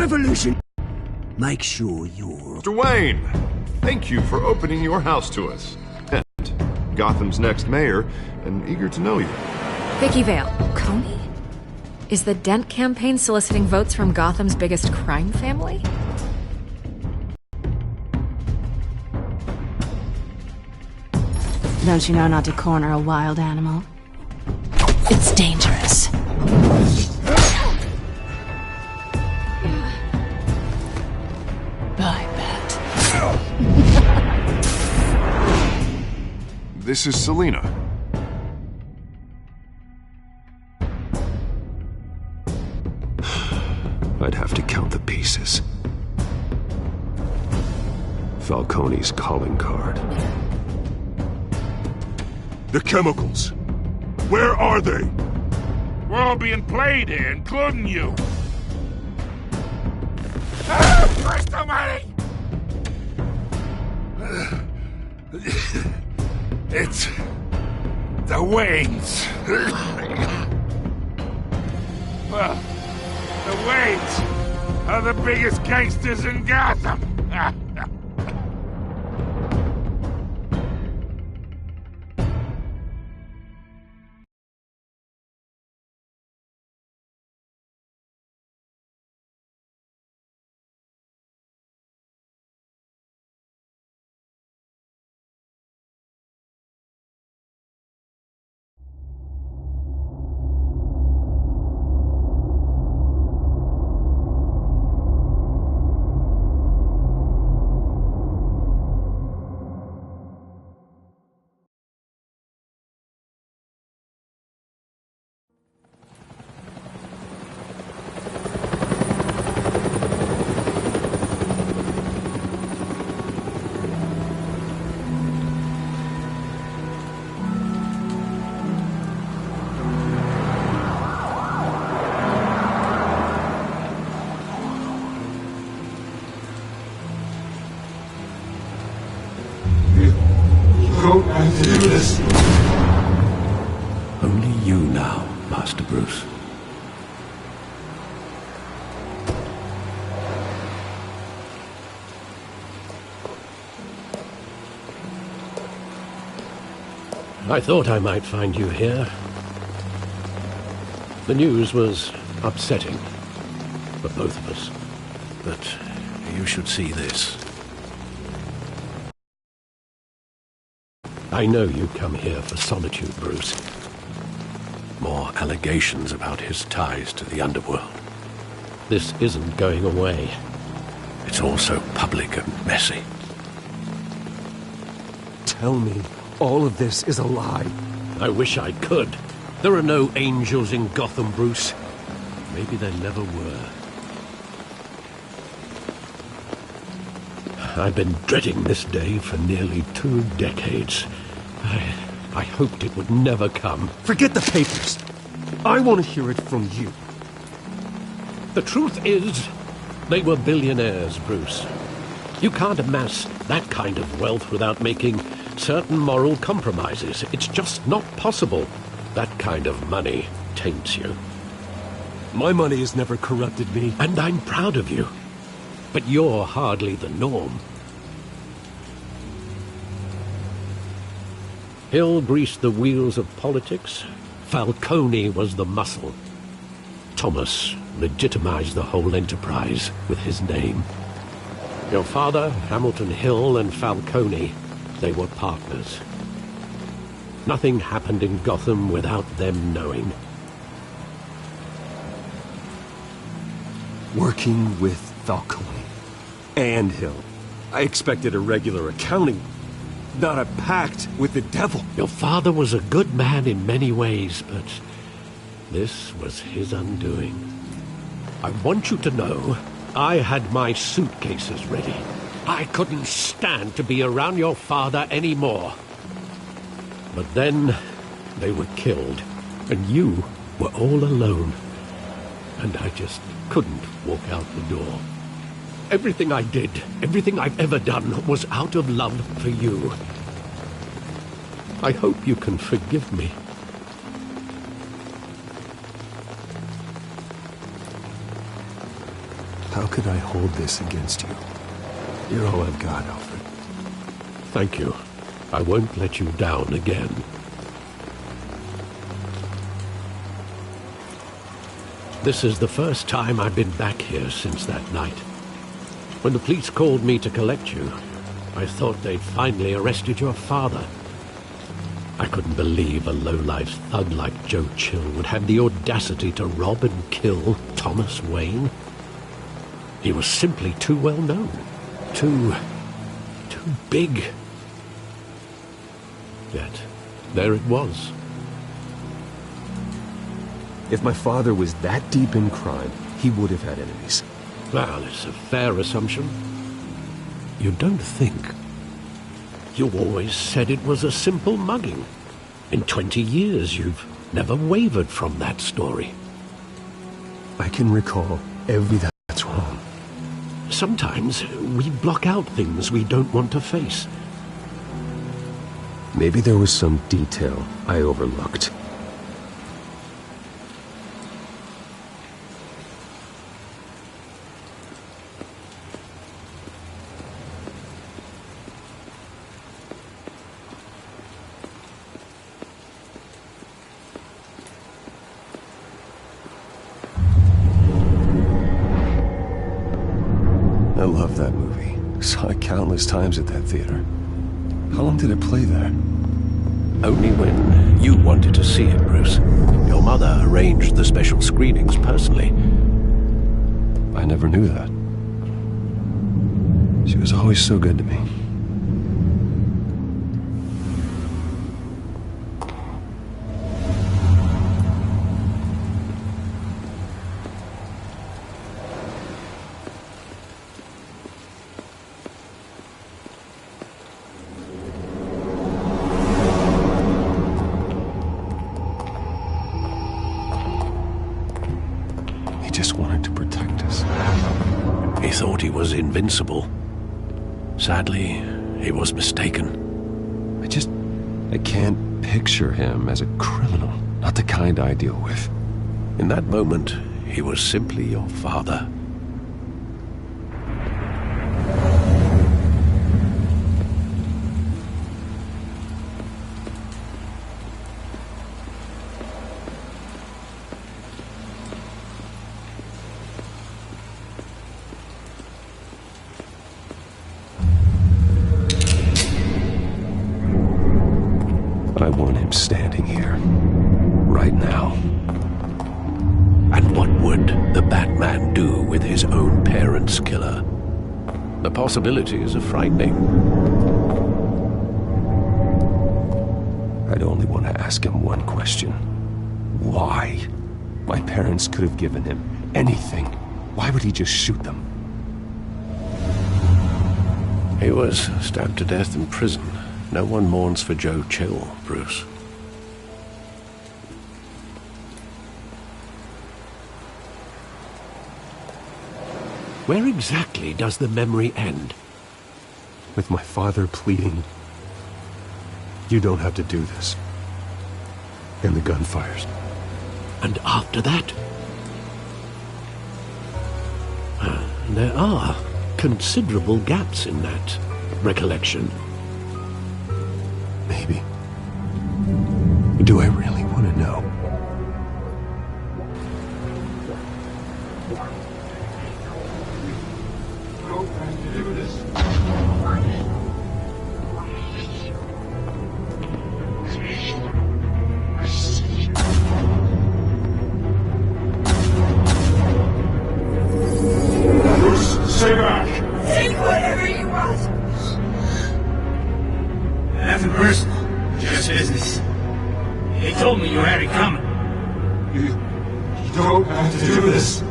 revolution. Make sure you're... Mr. Wayne, thank you for opening your house to us. And Gotham's next mayor, and eager to know you. Vicky Vale. Coney? Is the Dent campaign soliciting votes from Gotham's biggest crime family? Don't you know not to corner a wild animal? It's dangerous. I bet. This is Selina. I'd have to count the pieces. Falcone's calling card. The chemicals. Where are they? We're all being played here, including you. Christ almighty! It's... the Waynes. Well, the Waynes are the biggest gangsters in Gotham. Only you now, Master Bruce. I thought I might find you here. The news was upsetting for both of us. But you should see this. I know you come here for solitude, Bruce. More allegations about his ties to the underworld. This isn't going away. It's all so public and messy. Tell me all of this is a lie. I wish I could. There are no angels in Gotham, Bruce. Maybe there never were. I've been dreading this day for nearly 2 decades. I hoped it would never come. Forget the papers. I want to hear it from you. The truth is, they were billionaires, Bruce. You can't amass that kind of wealth without making certain moral compromises. It's just not possible. That kind of money taints you. My money has never corrupted me. And I'm proud of you. But you're hardly the norm. Hill greased the wheels of politics. Falcone was the muscle. Thomas legitimized the whole enterprise with his name. Your father, Hamilton Hill, and Falcone, they were partners. Nothing happened in Gotham without them knowing. Working with Falcone and Hill. I expected a regular accounting, not a pact with the devil. Your father was a good man in many ways, but this was his undoing. I want you to know, I had my suitcases ready. I couldn't stand to be around your father anymore. But then, they were killed, and you were all alone. And I just couldn't walk out the door. Everything I did, everything I've ever done, was out of love for you. I hope you can forgive me. How could I hold this against you? You're all I've got, Alfred. Thank you. I won't let you down again. This is the first time I've been back here since that night. When the police called me to collect you, I thought they'd finally arrested your father. I couldn't believe a low-life thug like Joe Chill would have the audacity to rob and kill Thomas Wayne. He was simply too well known. Too big. Yet, there it was. If my father was that deep in crime, he would have had enemies. Well, it's a fair assumption. You don't think? You always said it was a simple mugging. In 20 years, you've never wavered from that story. I can recall everything that's wrong. Sometimes we block out things we don't want to face. Maybe there was some detail I overlooked. I love that movie. Saw it countless times at that theater. How long did it play there? Only when you wanted to see it, Bruce. Your mother arranged the special screenings personally. I never knew that. She was always so good to me. He just wanted to protect us. He thought he was invincible. Sadly, he was mistaken. I can't picture him as a criminal. Not the kind I deal with. In that moment, he was simply your father. I want him standing here. Right now. And what would the Batman do with his own parents' killer? The possibilities are frightening. I'd only want to ask him one question. Why? My parents could have given him anything. Why would he just shoot them? He was stabbed to death in prison. No one mourns for Joe Chill, Bruce. Where exactly does the memory end? With my father pleading, "You don't have to do this." And the gun fires. And after that? There are considerable gaps in that recollection. Maybe. Do I really want to know? Stay back! Take whatever you want! Nothing personal, just business. They told me you had it coming. You don't have to do this.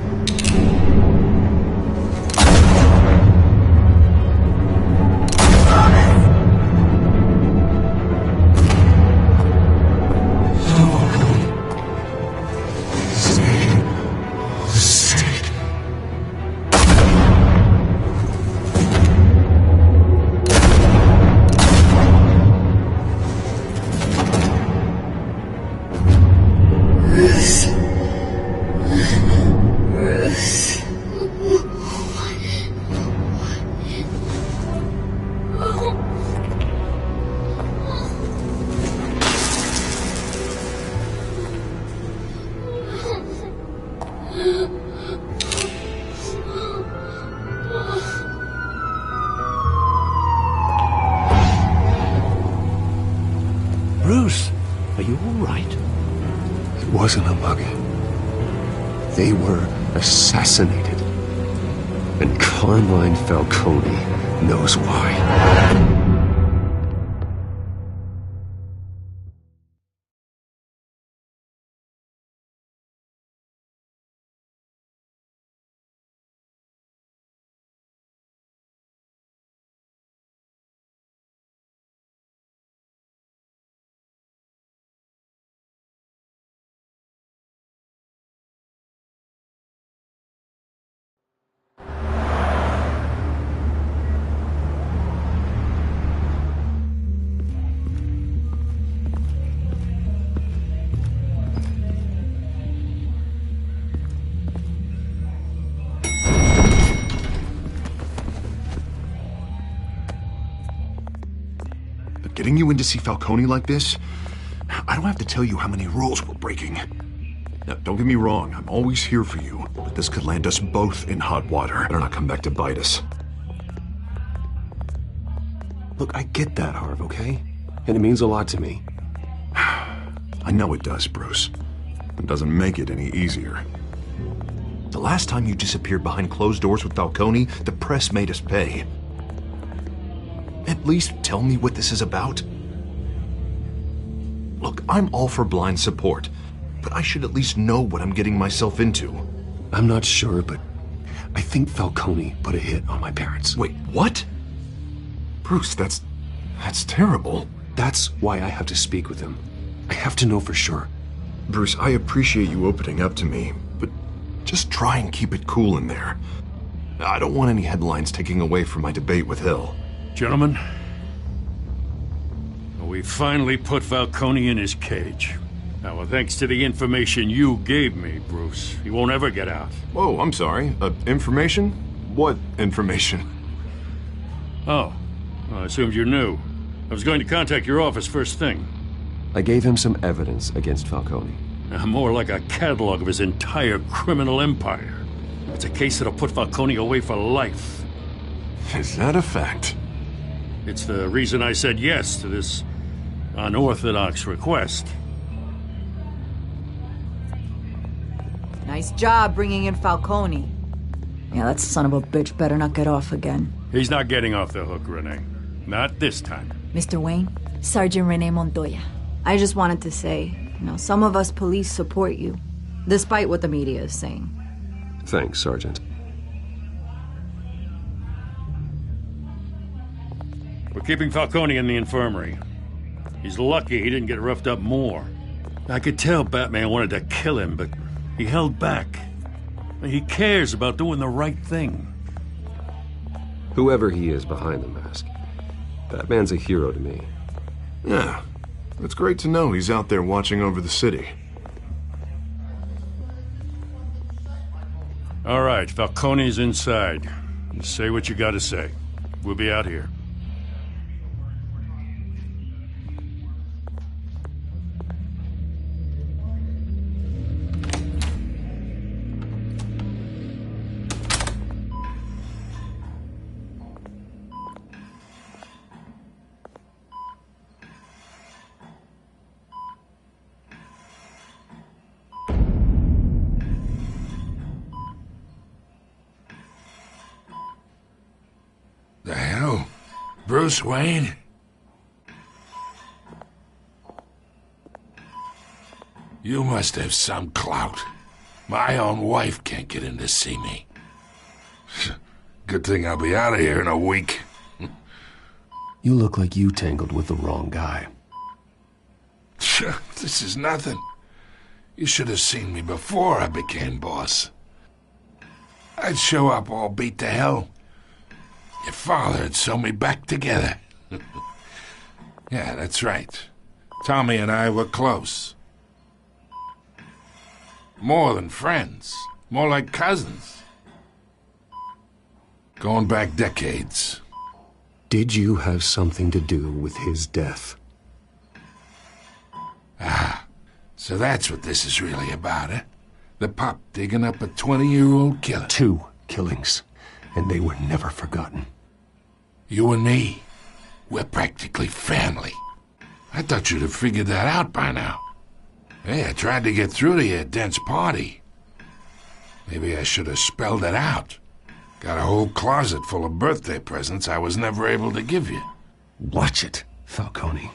wasn't a muggy. They were assassinated. And Carmine Falcone knows why. Getting you in to see Falcone like this? I don't have to tell you how many rules we're breaking. Now, don't get me wrong, I'm always here for you, but this could land us both in hot water. Better not come back to bite us. Look, I get that, Harv, okay? And it means a lot to me. I know it does, Bruce. It doesn't make it any easier. The last time you disappeared behind closed doors with Falcone, the press made us pay. At least tell me what this is about. Look, I'm all for blind support, but I should at least know what I'm getting myself into. I'm not sure, but I think Falcone put a hit on my parents. Wait, what? Bruce, that's terrible. That's why I have to speak with him. I have to know for sure. Bruce, I appreciate you opening up to me, but just try and keep it cool in there. I don't want any headlines taking away from my debate with Hill. Gentlemen, we finally put Falcone in his cage. Now, well, thanks to the information you gave me, Bruce, he won't ever get out. Whoa, I'm sorry. Information? What information? Oh, well, I assumed you knew. I was going to contact your office first thing. I gave him some evidence against Falcone. More like a catalog of his entire criminal empire. It's a case that'll put Falcone away for life. Is that a fact? It's the reason I said yes to this unorthodox request. Nice job bringing in Falcone. Yeah, that son of a bitch better not get off again. He's not getting off the hook, Renee. Not this time. Mr. Wayne, Sergeant Renee Montoya. I just wanted to say, some of us police support you, despite what the media is saying. Thanks, Sergeant. We're keeping Falcone in the infirmary. He's lucky he didn't get roughed up more. I could tell Batman wanted to kill him, but he held back. He cares about doing the right thing. Whoever he is behind the mask, Batman's a hero to me. Yeah, it's great to know he's out there watching over the city. All right, Falcone's inside. You say what you gotta say. We'll be out here. The hell? Bruce Wayne? You must have some clout. My own wife can't get in to see me. Good thing I'll be out of here in a week. You look like you tangled with the wrong guy. This is nothing. You should have seen me before I became boss. I'd show up all beat to hell. Your father had sewn me back together. Yeah, that's right. Tommy and I were close. More than friends. More like cousins. Going back decades. Did you have something to do with his death? Ah, so that's what this is really about, eh? The pup digging up a 20-year-old killer. 2 killings, and they were never forgotten. You and me, we're practically family. I thought you'd have figured that out by now. Hey, I tried to get through to your dense party. Maybe I should have spelled it out. Got a whole closet full of birthday presents I was never able to give you. Watch it, Falcone.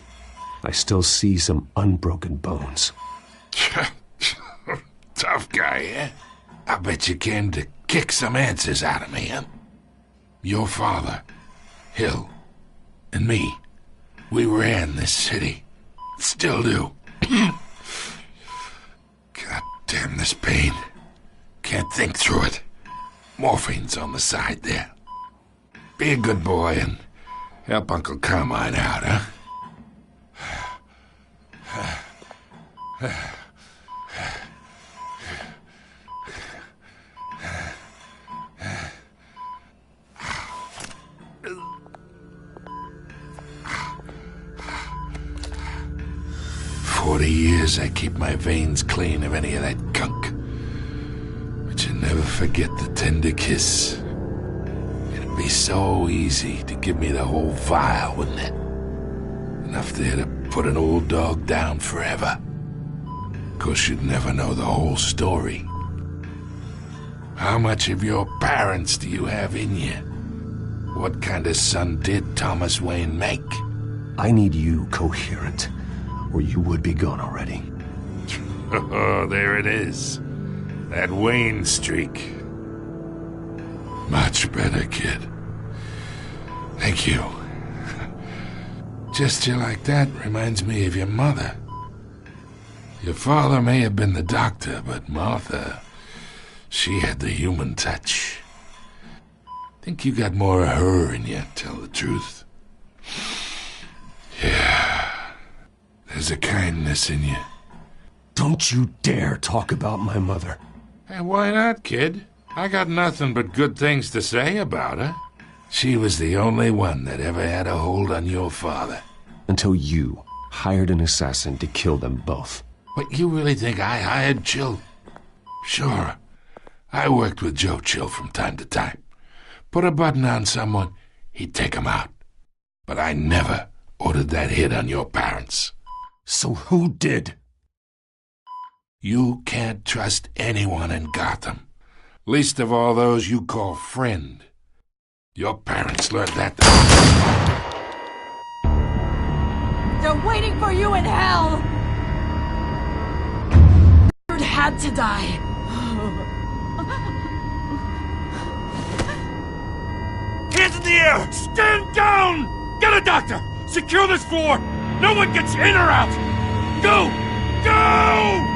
I still see some unbroken bones. Tough guy, eh? I bet you came to kick some answers out of me, huh? Your father, Hill, and me, we ran this city. Still do. God damn this pain. Can't think through it. Morphine's on the side there. Be a good boy and help Uncle Carmine out, huh? 40 years I keep my veins clean of any of that gunk. But you never forget the tender kiss. It'd be so easy to give me the whole vial, wouldn't it? Enough there to put an old dog down forever. 'Course you'd never know the whole story. How much of your parents do you have in you? What kind of son did Thomas Wayne make? I need you coherent, or you would be gone already. Oh, there it is. That Wayne streak. Much better, kid. Thank you. Gesture like that reminds me of your mother. Your father may have been the doctor, but Martha, she had the human touch. Think you got more of her in you, tell the truth. Yeah. There's a kindness in you. Don't you dare talk about my mother. Hey, why not, kid? I got nothing but good things to say about her. She was the only one that ever had a hold on your father. Until you hired an assassin to kill them both. What, you really think I hired Chill? Sure. I worked with Joe Chill from time to time. Put a button on someone, he'd take him out. But I never ordered that hit on your parents. So who did? You can't trust anyone in Gotham. Least of all those you call friend. Your parents learned that. They're waiting for you in hell! You had to die. Hands in the air! Stand down! Get a doctor! Secure this floor! No one gets in or out! Go! Go!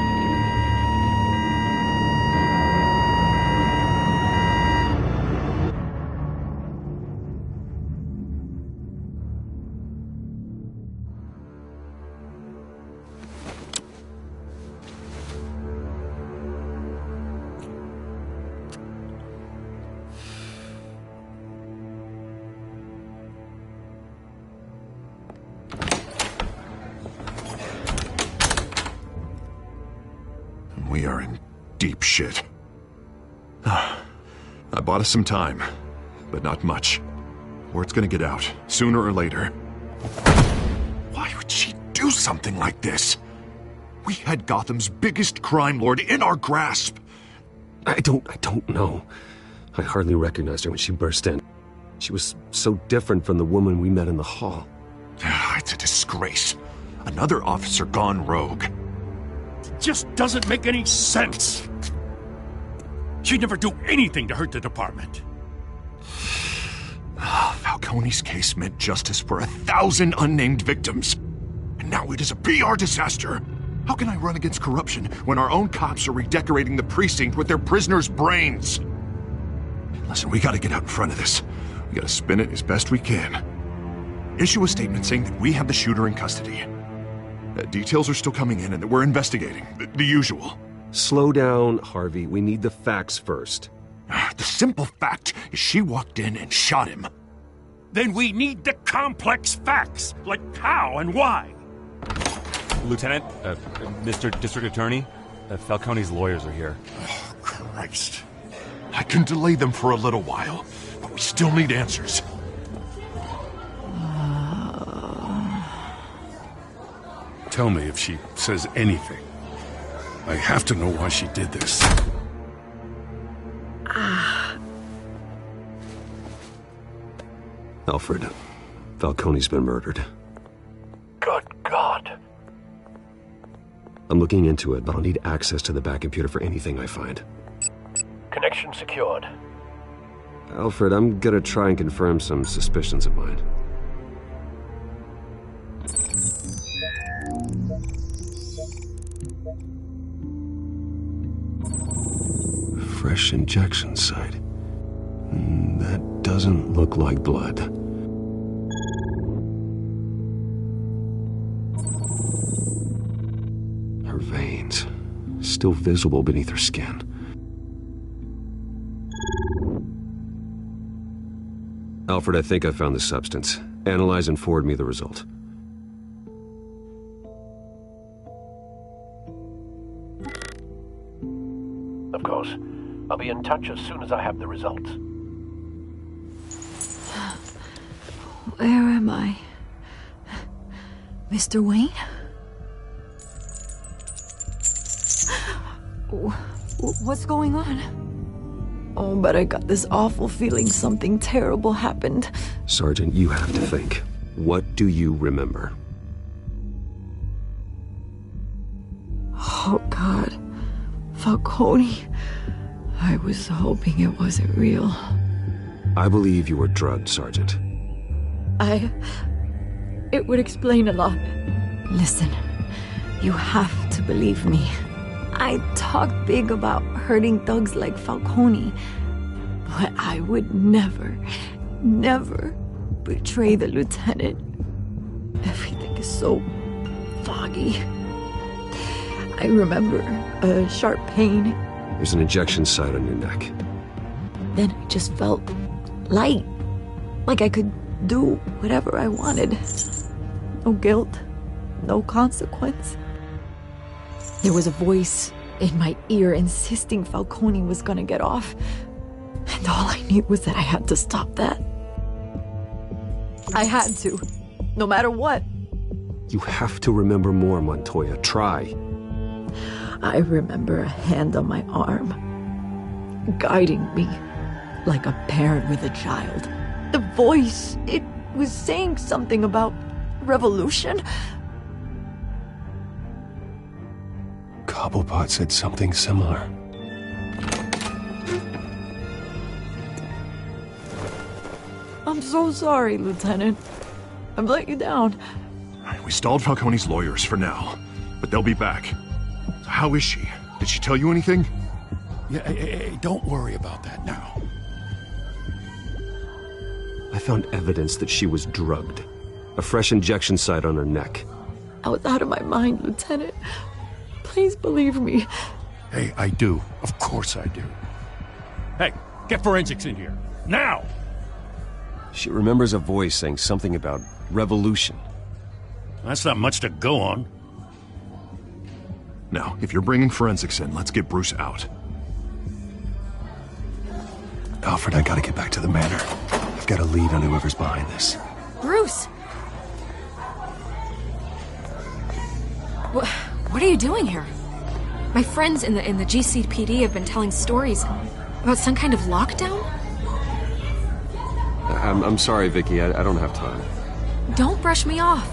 We are in deep shit. I bought us some time, but not much. Word's gonna get out, sooner or later. Why would she do something like this? We had Gotham's biggest crime lord in our grasp. I don't know. I hardly recognized her when she burst in. She was so different from the woman we met in the hall. It's a disgrace. Another officer gone rogue. Just doesn't make any sense. She'd never do anything to hurt the department. Falcone's case meant justice for 1,000 unnamed victims. And now it is a PR disaster. How can I run against corruption when our own cops are redecorating the precinct with their prisoners' brains? Listen, we gotta get out in front of this. We gotta spin it as best we can. Issue a statement saying that we have the shooter in custody. Details are still coming in and that we're investigating. The usual. Slow down, Harvey. We need the facts first. The simple fact is she walked in and shot him. Then we need the complex facts, like how and why. Lieutenant, Mr. District Attorney, Falcone's lawyers are here. Oh, Christ. I can delay them for a little while, but we still need answers. Tell me if she says anything. I have to know why she did this. Alfred, Falcone's been murdered. Good God. I'm looking into it, but I'll need access to the back computer for anything I find. Connection secured. Alfred, I'm gonna try and confirm some suspicions of mine. Fresh injection site. That doesn't look like blood. Her veins, still visible beneath her skin. Alfred, I think I found the substance. Analyze and forward me the result. Of course. I'll be in touch as soon as I have the results. Where am I? Mr. Wayne? What's going on? Oh, but I got this awful feeling something terrible happened. Sergeant, you have to think. What do you remember? Oh, God. Falcone. I was hoping it wasn't real. I believe you were drugged, Sergeant. It would explain a lot. Listen, you have to believe me. I talked big about hurting thugs like Falcone, but I would never betray the lieutenant. Everything is so foggy. I remember a sharp pain. There's an injection site on your neck. Then I just felt light, like I could do whatever I wanted. No guilt, no consequence. There was a voice in my ear insisting Falcone was gonna get off. And all I knew was that I had to stop that. I had to, no matter what. You have to remember more, Montoya. Try. I remember a hand on my arm, guiding me like a parent with a child. The voice, it was saying something about revolution. Cobblepot said something similar. I'm so sorry, Lieutenant. I've let you down. We stalled Falcone's lawyers for now, but they'll be back. So how is she? Did she tell you anything? Yeah, hey, don't worry about that now. I found evidence that she was drugged. A fresh injection site on her neck. I was out of my mind, Lieutenant. Please believe me. Hey, I do. Of course I do. Hey, get forensics in here. Now! She remembers a voice saying something about revolution. That's not much to go on. Now, if you're bringing forensics in, let's get Bruce out. Alfred, I gotta get back to the manor. I've got a lead on whoever's behind this. Bruce! What are you doing here? My friends in the GCPD have been telling stories about some kind of lockdown? I'm sorry, Vicky. I don't have time. Don't brush me off.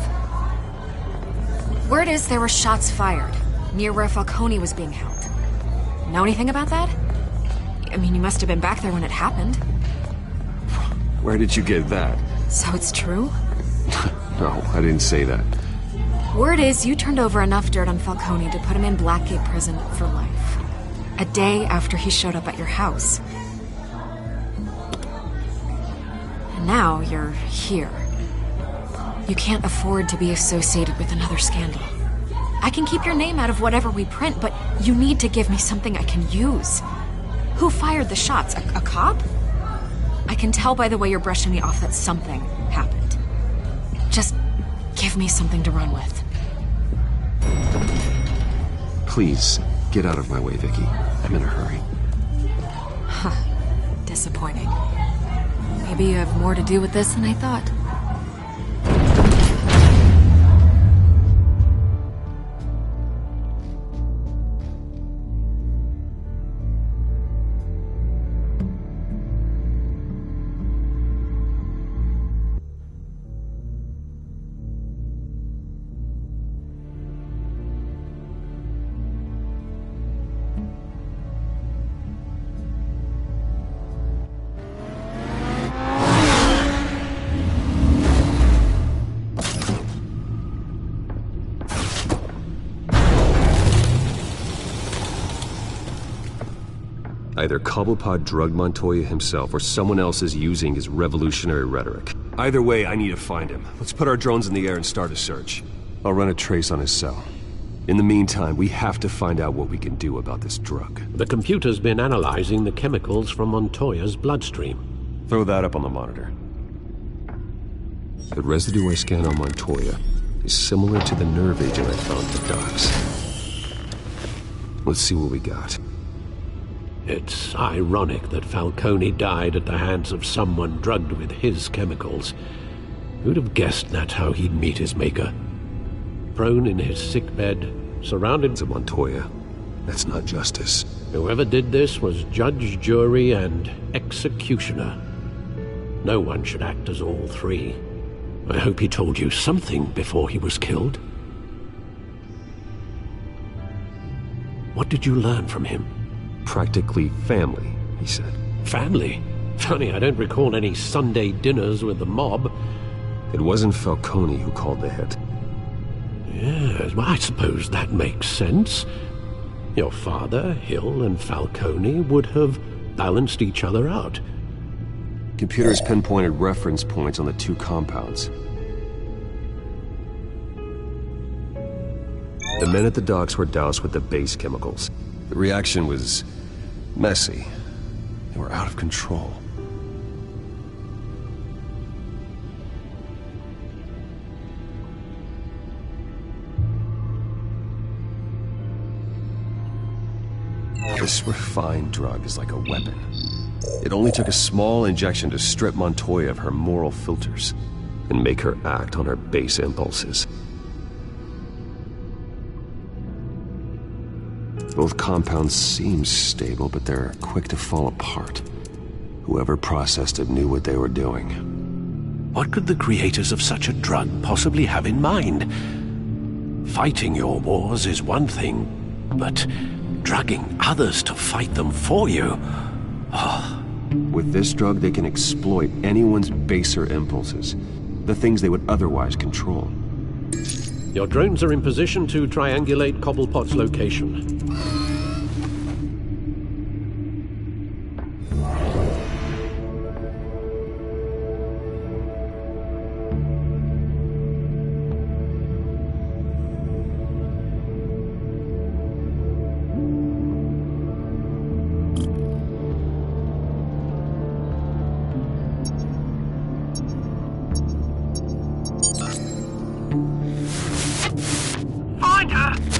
Word is there were shots fired near where Falcone was being held. Know anything about that? I mean, you must have been back there when it happened. Where did you get that? So it's true? No, I didn't say that. Word is you turned over enough dirt on Falcone to put him in Blackgate Prison for life. A day after he showed up at your house. And now you're here. You can't afford to be associated with another scandal. I can keep your name out of whatever we print, but you need to give me something I can use. Who fired the shots? A cop? I can tell by the way you're brushing me off that something happened. Just give me something to run with. Please, get out of my way, Vicky. I'm in a hurry. Huh. Disappointing. Maybe you have more to do with this than I thought. Either Cobblepot drugged Montoya himself, or someone else is using his revolutionary rhetoric. Either way, I need to find him. Let's put our drones in the air and start a search. I'll run a trace on his cell. In the meantime, we have to find out what we can do about this drug. The computer's been analyzing the chemicals from Montoya's bloodstream. Throw that up on the monitor. The residue I scanned on Montoya is similar to the nerve agent I found at the docks. Let's see what we got. It's ironic that Falcone died at the hands of someone drugged with his chemicals. Who'd have guessed that's how he'd meet his maker? Prone in his sickbed, surrounded by Montoya. That's not justice. Whoever did this was judge, jury, and executioner. No one should act as all three. I hope he told you something before he was killed. What did you learn from him? Practically family, he said. Family? Funny, I don't recall any Sunday dinners with the mob. It wasn't Falcone who called the hit. Yes, well, I suppose that makes sense. Your father, Hill, and Falcone would have balanced each other out. Computers pinpointed reference points on the two compounds. The men at the docks were doused with the base chemicals. The reaction was messy. They were out of control. This refined drug is like a weapon. It only took a small injection to strip Montoya of her moral filters and make her act on her base impulses. Both compounds seem stable, but they're quick to fall apart. Whoever processed it knew what they were doing. What could the creators of such a drug possibly have in mind? Fighting your wars is one thing, but drugging others to fight them for you? Oh. With this drug, they can exploit anyone's baser impulses, the things they would otherwise control. Your drones are in position to triangulate Cobblepot's location.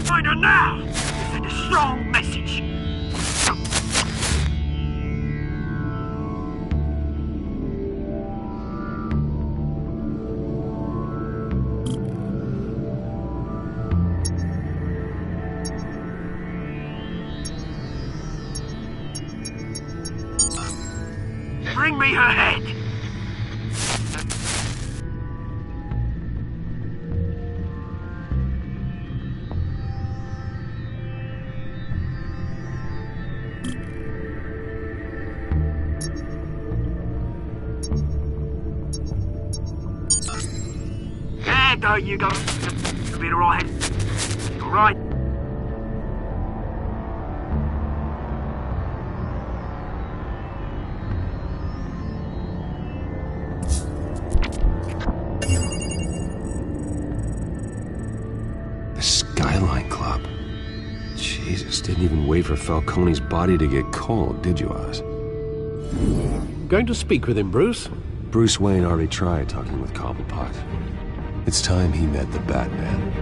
Find her now! Send a strong message. Bring me her head! There you go. You'll be alright. Alright. The Skyline Club. Jesus, didn't even wait for Falcone's body to get cold, did you, Oz? Going to speak with him, Bruce? Bruce Wayne already tried talking with Cobblepot. It's time he met the Batman.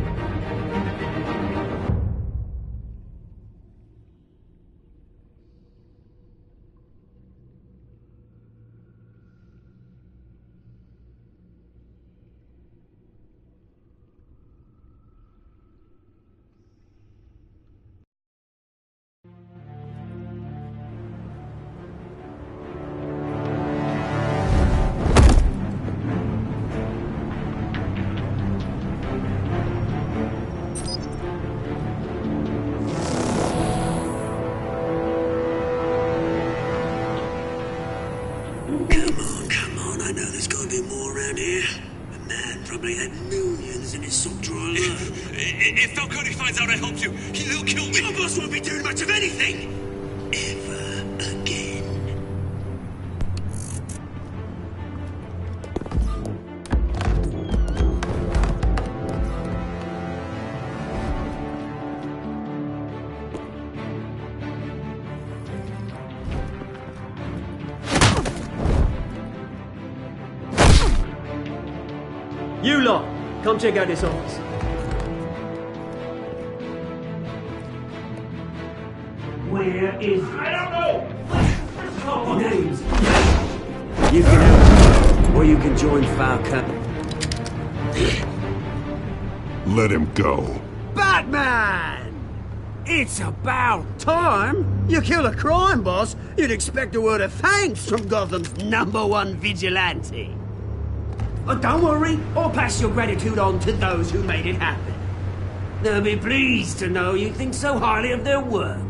If Falcone finds out I helped you, he'll kill me. Your boss won't be doing much of anything. Ever again. You lot, come check out this office. Where is it? I don't know! Names. You can help, or you can join Falcon. Let him go. Batman! It's about time! You kill a crime boss, you'd expect a word of thanks from Gotham's #1 vigilante. But don't worry, I'll pass your gratitude on to those who made it happen. They'll be pleased to know you think so highly of their work.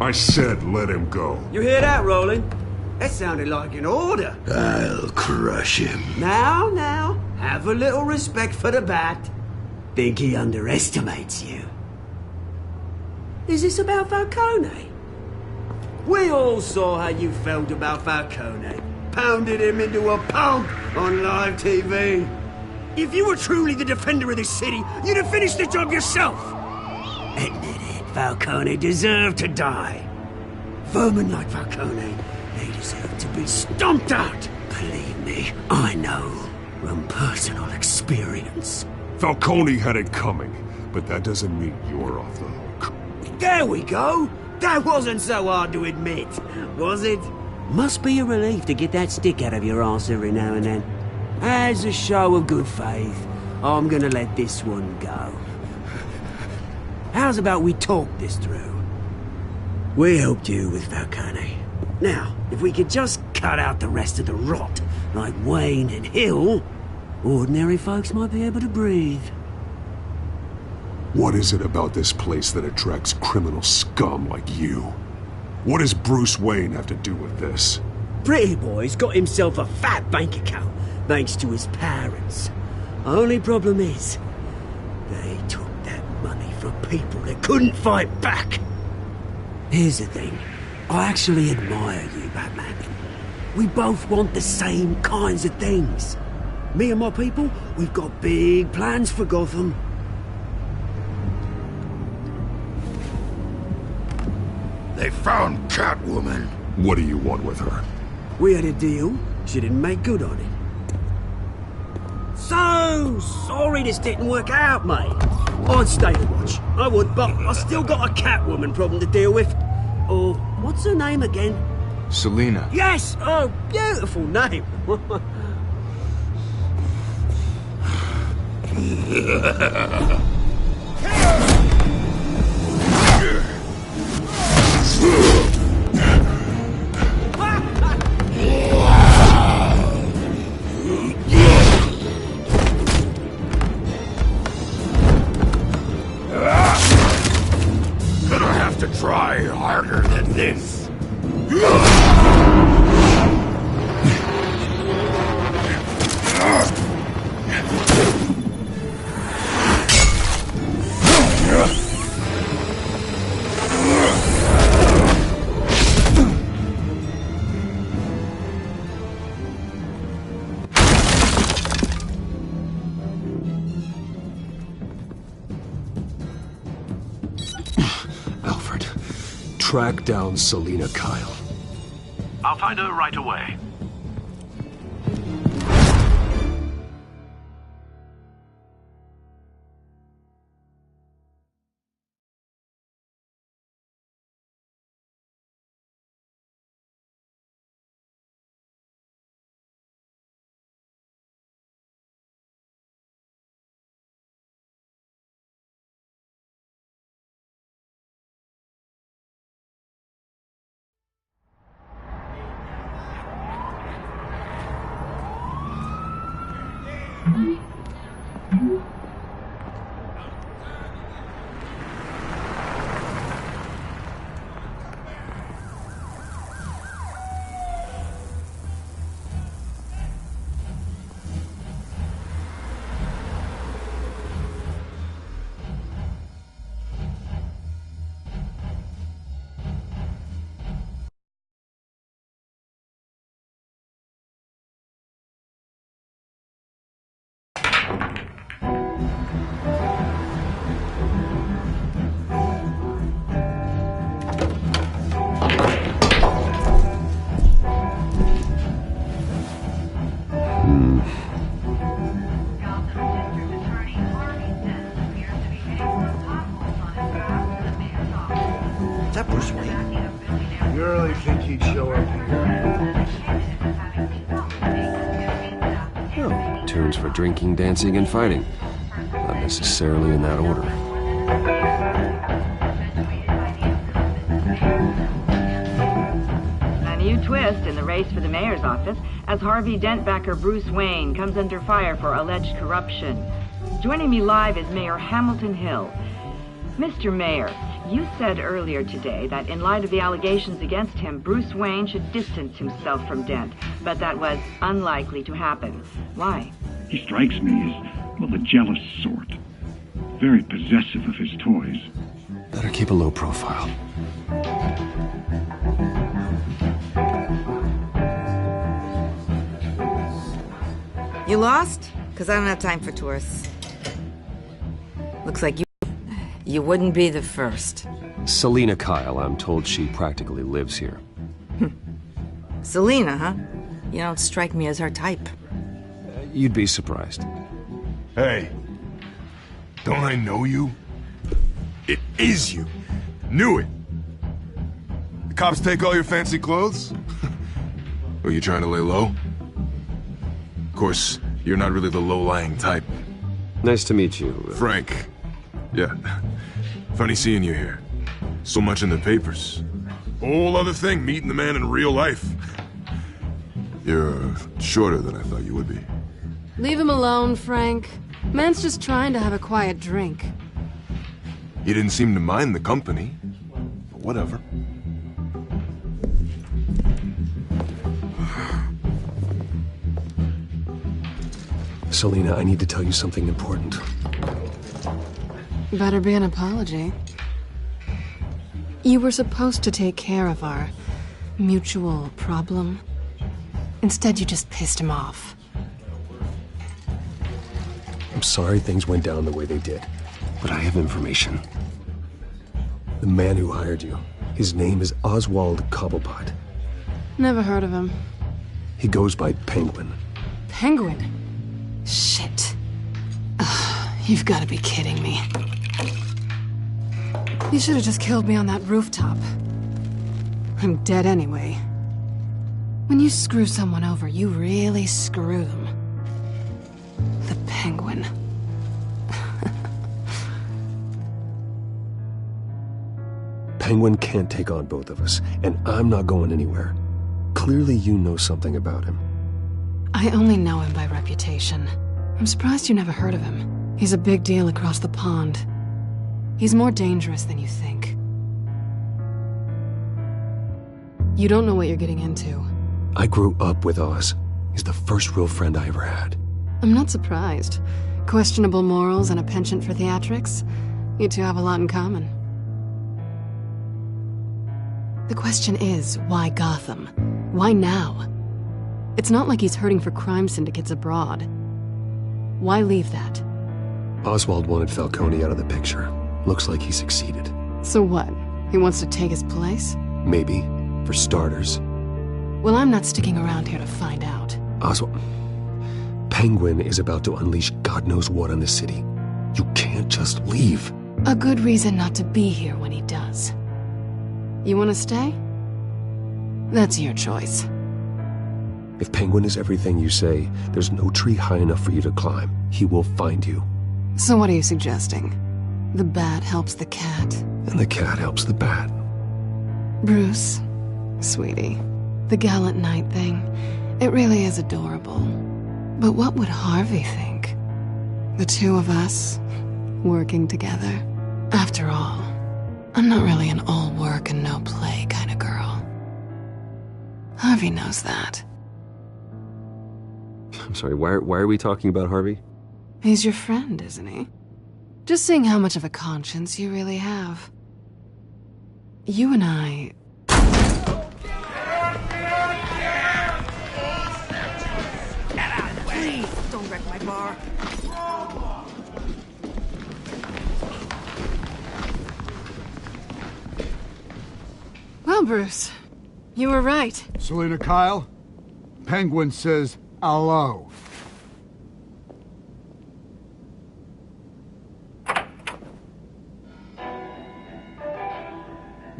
I said let him go. You hear that, Roland? That sounded like an order. I'll crush him. Now, have a little respect for the Bat. Think he underestimates you. Is this about Falcone? We all saw how you felt about Falcone. Pounded him into a pulp on live TV. If you were truly the defender of this city, you'd have finished the job yourself. Admit it, Falcone deserved to die. Vermin like Falcone, they deserve to be stomped out. Believe me, I know from personal experience. Falcone had it coming, but that doesn't mean you're off the hook. There we go. That wasn't so hard to admit, was it? Must be a relief to get that stick out of your arse every now and then. As a show of good faith, I'm gonna let this one go. How's about we talk this through? We helped you with Falcone. Now, if we could just cut out the rest of the rot, like Wayne and Hill, ordinary folks might be able to breathe. What is it about this place that attracts criminal scum like you? What does Bruce Wayne have to do with this? Pretty Boy's got himself a fat bank account, thanks to his parents. Only problem is, they took that money from people that couldn't fight back. Here's the thing. I actually admire you, Batman. We both want the same kinds of things. Me and my people, we've got big plans for Gotham. They found Catwoman. What do you want with her? We had a deal. She didn't make good on it. So sorry this didn't work out, mate. I'd stay to watch. I would, but I still got a Catwoman problem to deal with. Or, what's her name again? Selina. Yes! Oh, beautiful name. Gonna have to try harder than this. Alfred, track down Selina Kyle. I'll find her right away. that Bruce Wayne? You really think he'd show up here? Oh, tunes for drinking, dancing, and fighting. Not necessarily in that order. A new twist in the race for the mayor's office as Harvey Dent backer Bruce Wayne comes under fire for alleged corruption. Joining me live is Mayor Hamilton Hill. Mr. Mayor, you said earlier today that in light of the allegations against him, Bruce Wayne should distance himself from Dent, but that was unlikely to happen. Why? He strikes me as, well, the jealous sort. Very possessive of his toys. Better keep a low profile. You lost? Because I don't have time for tourists. Looks like you wouldn't be the first. Selina Kyle, I'm told she practically lives here. Selina, huh? You don't strike me as her type. You'd be surprised. Hey, don't I know you? It is you. Knew it. The cops take all your fancy clothes? Were you trying to lay low? Of course, you're not really the low-lying type. Nice to meet you. Frank. Yeah. Funny seeing you here. So much in the papers. Whole other thing, meeting the man in real life. You're shorter than I thought you would be. Leave him alone, Frank. Man's just trying to have a quiet drink. He didn't seem to mind the company. But whatever. Selina, I need to tell you something important. Better be an apology. You were supposed to take care of our mutual problem. Instead, you just pissed him off. I'm sorry things went down the way they did, but I have information. The man who hired you, his name is Oswald Cobblepot. Never heard of him. He goes by Penguin. Penguin? Shit. Ugh, you've got to be kidding me. You should have just killed me on that rooftop. I'm dead anyway. When you screw someone over, you really screw them. The Penguin. Penguin can't take on both of us, and I'm not going anywhere. Clearly you know something about him. I only know him by reputation. I'm surprised you never heard of him. He's a big deal across the pond. He's more dangerous than you think. You don't know what you're getting into. I grew up with Oz. He's the first real friend I ever had. I'm not surprised. Questionable morals and a penchant for theatrics. You two have a lot in common. The question is, why Gotham? Why now? It's not like he's hurting for crime syndicates abroad. Why leave that? Oswald wanted Falcone out of the picture. Looks like he succeeded. So what? He wants to take his place? Maybe. For starters. Well, I'm not sticking around here to find out. Oswald... Penguin is about to unleash God knows what on the city. You can't just leave. A good reason not to be here when he does. You want to stay? That's your choice. If Penguin is everything you say, there's no tree high enough for you to climb. He will find you. So what are you suggesting? The bat helps the cat. And the cat helps the bat. Bruce, sweetie, the gallant knight thing, it really is adorable. But what would Harvey think? The two of us, working together. After all, I'm not really an all work and no play kind of girl. Harvey knows that. I'm sorry, why are we talking about Harvey? He's your friend, isn't he? Just seeing how much of a conscience you really have. You and I... Please, don't wreck my bar. Well, Bruce, you were right. Selina Kyle, Penguin says hello.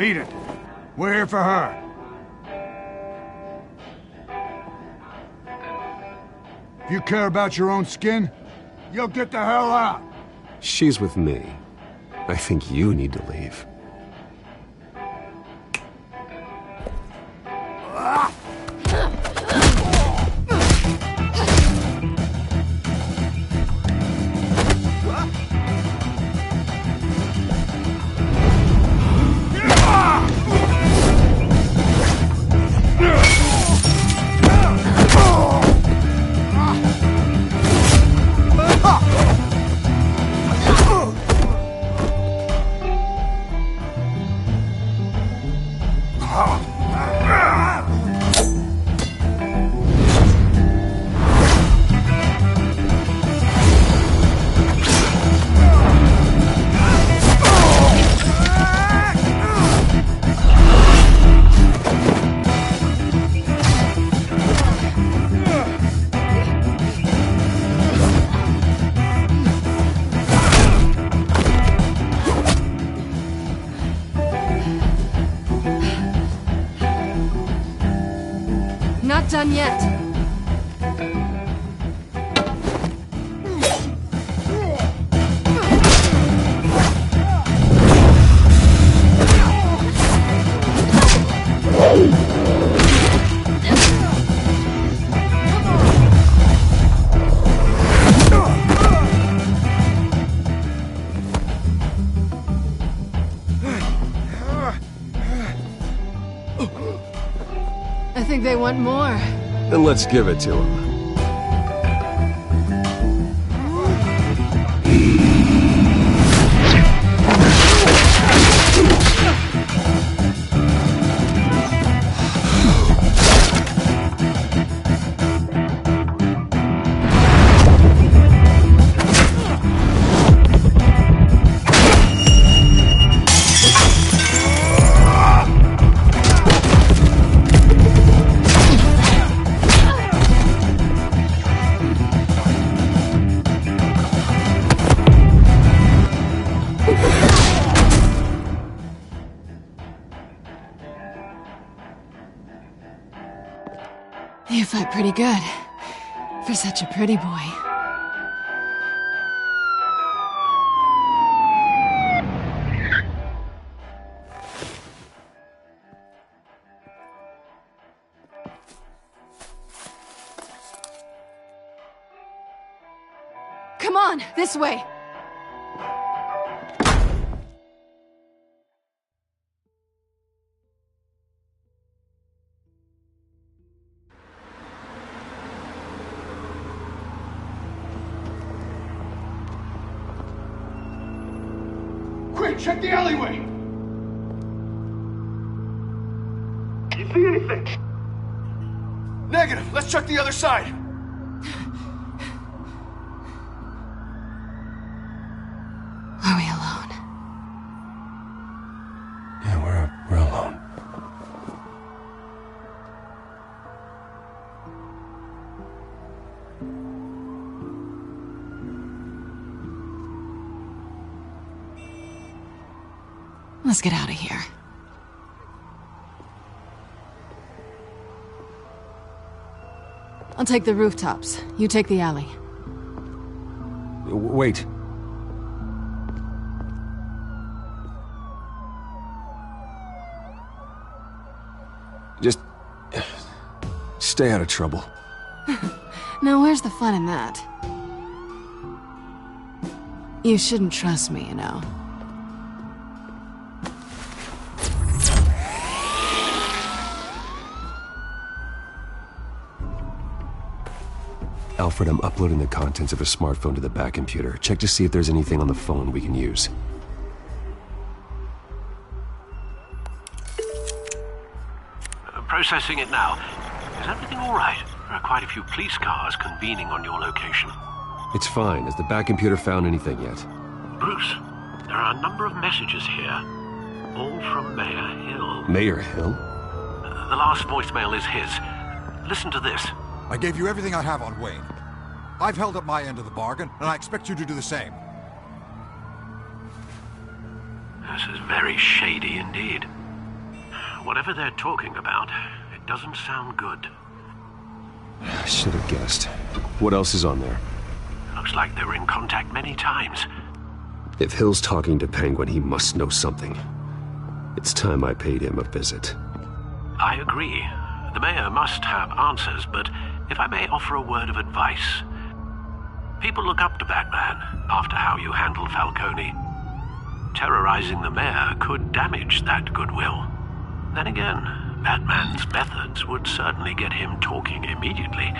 Beat it. We're here for her. If you care about your own skin, you'll get the hell out. She's with me. I think you need to leave. Not done yet. I think they want more. Then let's give it to him. You fight pretty good. For such a pretty boy. Come on, this way. Quick, check the alleyway! You see anything? Negative. Let's check the other side. Are we alone? Yeah, we're alone. Let's get out of here. I'll take the rooftops. You take the alley. Wait. Just stay out of trouble. Now, where's the fun in that? You shouldn't trust me, you know. Alfred, I'm uploading the contents of a smartphone to the back computer. Check to see if there's anything on the phone we can use. Processing it now. Is everything all right? There are quite a few police cars convening on your location. It's fine. Has the back computer found anything yet? Bruce, there are a number of messages here. All from Mayor Hill. Mayor Hill? The last voicemail is his. Listen to this. I gave you everything I have on Wayne. I've held up my end of the bargain, and I expect you to do the same. This is very shady indeed. whatever they're talking about, it doesn't sound good. I should have guessed. What else is on there? Looks like they were in contact many times. If Hill's talking to Penguin, he must know something. It's time I paid him a visit. I agree. The mayor must have answers, but if I may offer a word of advice. People look up to Batman after how you handled Falcone. Terrorizing the mayor could damage that goodwill. Then again, Batman's methods would certainly get him talking immediately.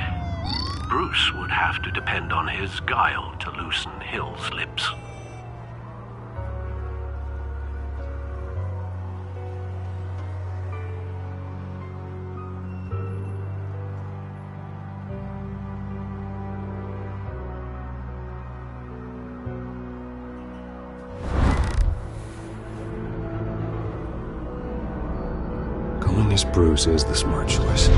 Bruce would have to depend on his guile to loosen Hill's lips. Going as Bruce is the smart choice.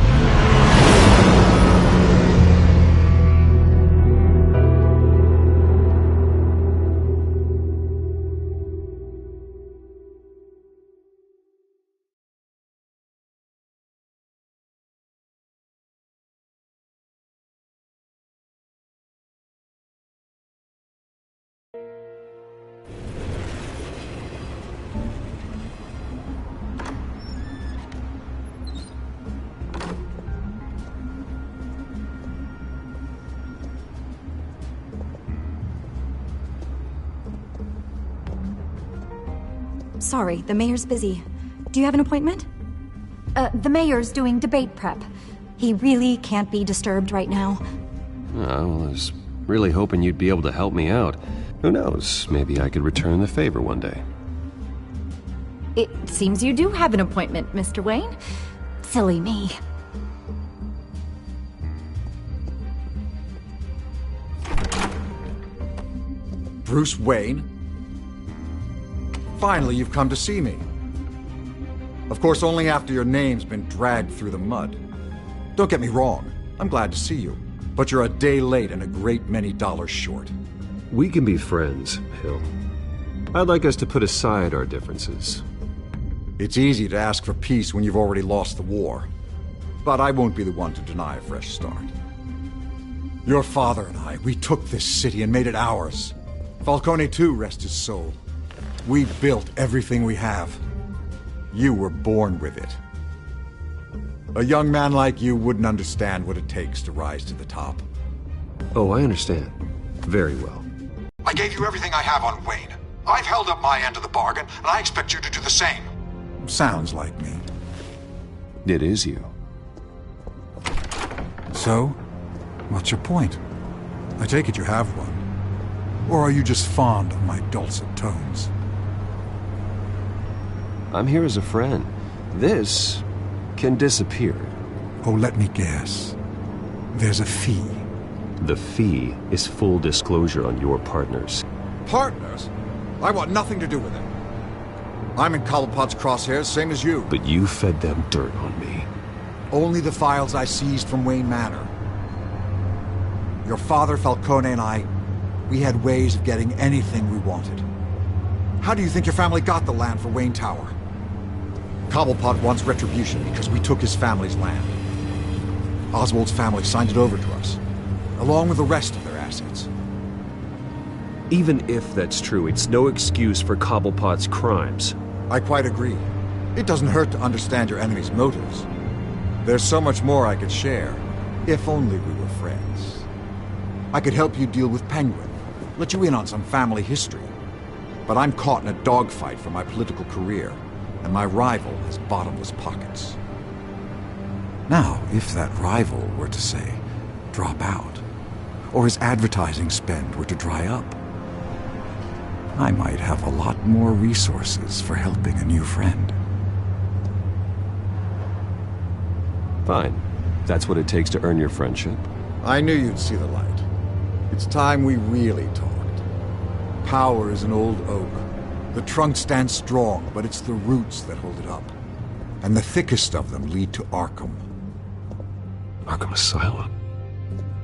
Sorry, the mayor's busy. Do you have an appointment? The mayor's doing debate prep. He really can't be disturbed right now. I was really hoping you'd be able to help me out. Who knows, maybe I could return the favor one day. It seems you do have an appointment, Mr. Wayne. Silly me. Bruce Wayne? Finally, you've come to see me. Of course, only after your name's been dragged through the mud. Don't get me wrong, I'm glad to see you. But you're a day late and a great many dollars short. We can be friends, Hill. I'd like us to put aside our differences. It's easy to ask for peace when you've already lost the war. But I won't be the one to deny a fresh start. Your father and I, we took this city and made it ours. Falcone too, rest his soul. We built everything we have. You were born with it. A young man like you wouldn't understand what it takes to rise to the top. Oh, I understand. Very well. I gave you everything I have on Wayne. I've held up my end of the bargain, and I expect you to do the same. Sounds like me. It is you. So, what's your point? I take it you have one. Or are you just fond of my dulcet tones? I'm here as a friend. This can disappear. Oh, let me guess. There's a fee. The fee is full disclosure on your partners. Partners? I want nothing to do with them. I'm in Cobblepot's crosshairs, same as you. But you fed them dirt on me. Only the files I seized from Wayne Manor. Your father, Falcone, and I, we had ways of getting anything we wanted. How do you think your family got the land for Wayne Tower? Cobblepot wants retribution because we took his family's land. Oswald's family signed it over to us, along with the rest of their assets. Even if that's true, it's no excuse for Cobblepot's crimes. I quite agree. It doesn't hurt to understand your enemy's motives. There's so much more I could share, if only we were friends. I could help you deal with Penguin, let you in on some family history. But I'm caught in a dogfight for my political career, and my rival has bottomless pockets. Now, if that rival were to, say, drop out, or his advertising spend were to dry up, I might have a lot more resources for helping a new friend. Fine. That's what it takes to earn your friendship. I knew you'd see the light. It's time we really talked. Power is an old oak. The trunk stands strong, but it's the roots that hold it up. And the thickest of them lead to Arkham. Arkham Asylum?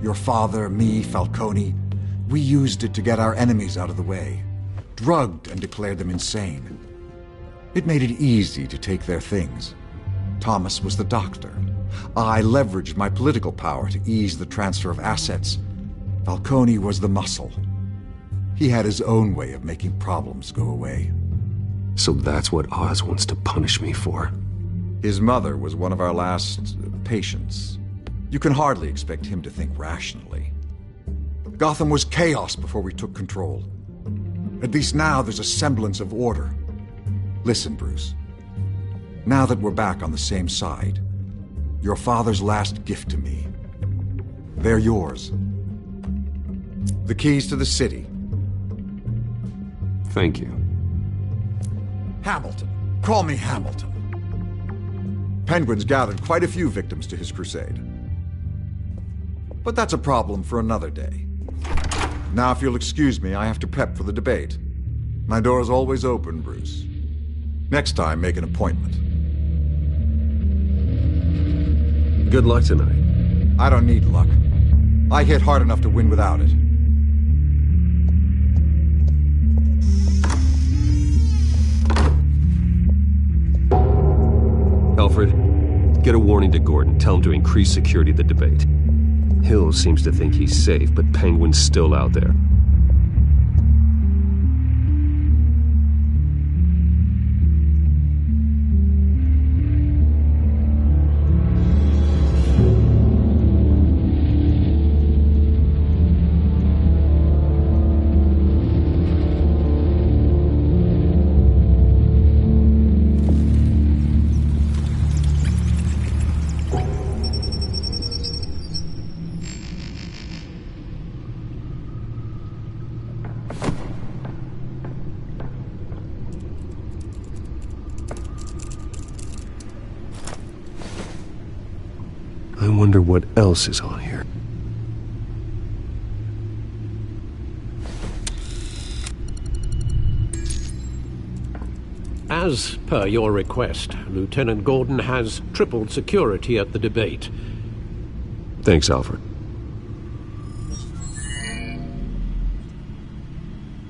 Your father, me, Falcone, we used it to get our enemies out of the way. Drugged and declared them insane. It made it easy to take their things, Thomas was the doctor. I leveraged my political power to ease the transfer of assets. Falcone was the muscle. He had his own way of making problems go away. So that's what Oz wants to punish me for. His mother was one of our last patients. You can hardly expect him to think rationally. Gotham was chaos before we took control. At least now there's a semblance of order. Listen, Bruce. Now that we're back on the same side, your father's last gift to me, they're yours. The keys to the city. Thank you. Hamilton. Call me Hamilton. Penguin's gathered quite a few victims to his crusade. But that's a problem for another day. Now, if you'll excuse me, I have to prep for the debate. My door is always open, Bruce. Next time, make an appointment. Good luck tonight. I don't need luck. I hit hard enough to win without it. Alfred, get a warning to Gordon. Tell him to increase security at the debate. Hill seems to think he's safe, but Penguin's still out there. I wonder what else is on here. As per your request, Lieutenant Gordon has tripled security at the debate. Thanks, Alfred.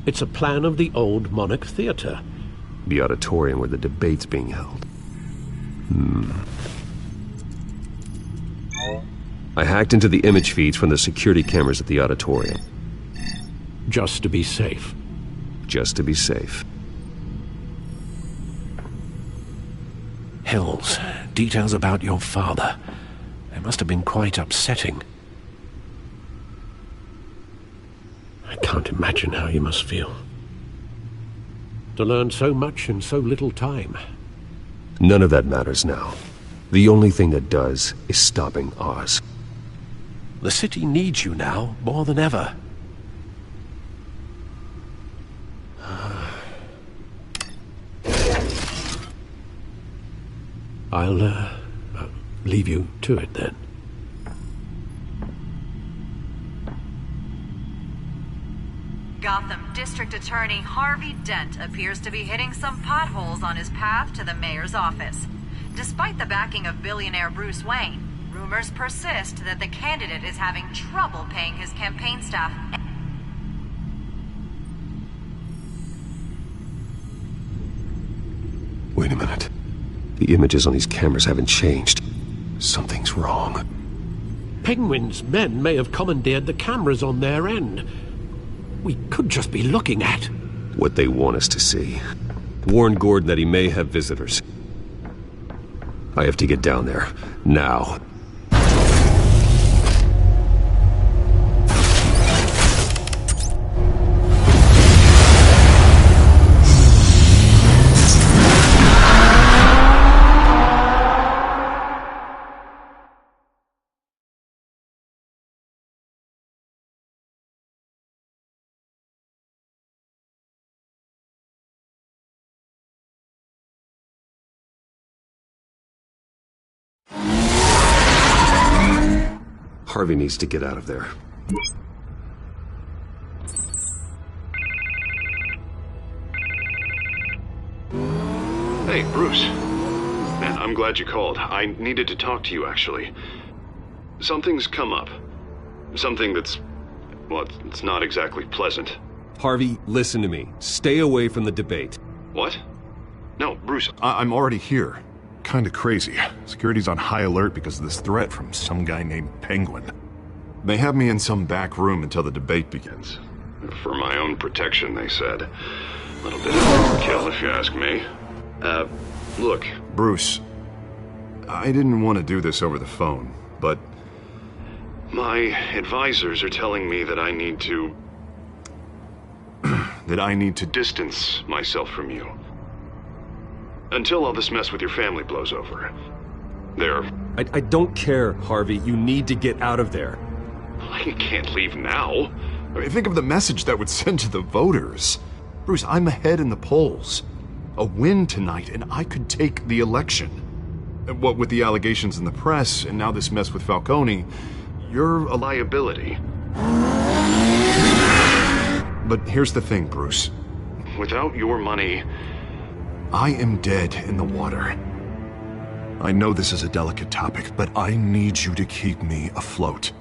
It's a plan of the old Monarch Theater. The auditorium where the debate's being held. I hacked into the image feeds from the security cameras at the auditorium. Just to be safe. Just to be safe. Hills, details about your father. They must have been quite upsetting. I can't imagine how you must feel. To learn so much in so little time. None of that matters now. The only thing that does is stopping Oz. The city needs you now, more than ever. I'll leave you to it then. Gotham District Attorney Harvey Dent appears to be hitting some potholes on his path to the mayor's office. Despite the backing of billionaire Bruce Wayne, rumors persist that the candidate is having trouble paying his campaign staff. Wait a minute. The images on these cameras haven't changed. Something's wrong. Penguin's men may have commandeered the cameras on their end. We could just be looking at what they want us to see. Warn Gordon that he may have visitors. I have to get down there. Now. Harvey needs to get out of there. Hey, Bruce. Man, I'm glad you called. I needed to talk to you, actually. Something's come up. Something that's... well, it's not exactly pleasant. Harvey, listen to me. Stay away from the debate. What? No, Bruce, I'm already here. kinda crazy. Security's on high alert because of this threat from some guy named Penguin. They have me in some back room until the debate begins. For my own protection, they said. A little bit of overkill, if you ask me. Look. Bruce, I didn't want to do this over the phone, but... My advisors are telling me that I need to... that I need to distance myself from you. Until all this mess with your family blows over. I don't care, Harvey. You need to get out of there. I can't leave now. I mean, think of the message that would send to the voters. Bruce, I'm ahead in the polls. A win tonight, and I could take the election. What with the allegations in the press, and now this mess with Falcone, you're a liability. But here's the thing, Bruce. Without your money... I am dead in the water. I know this is a delicate topic, but I need you to keep me afloat.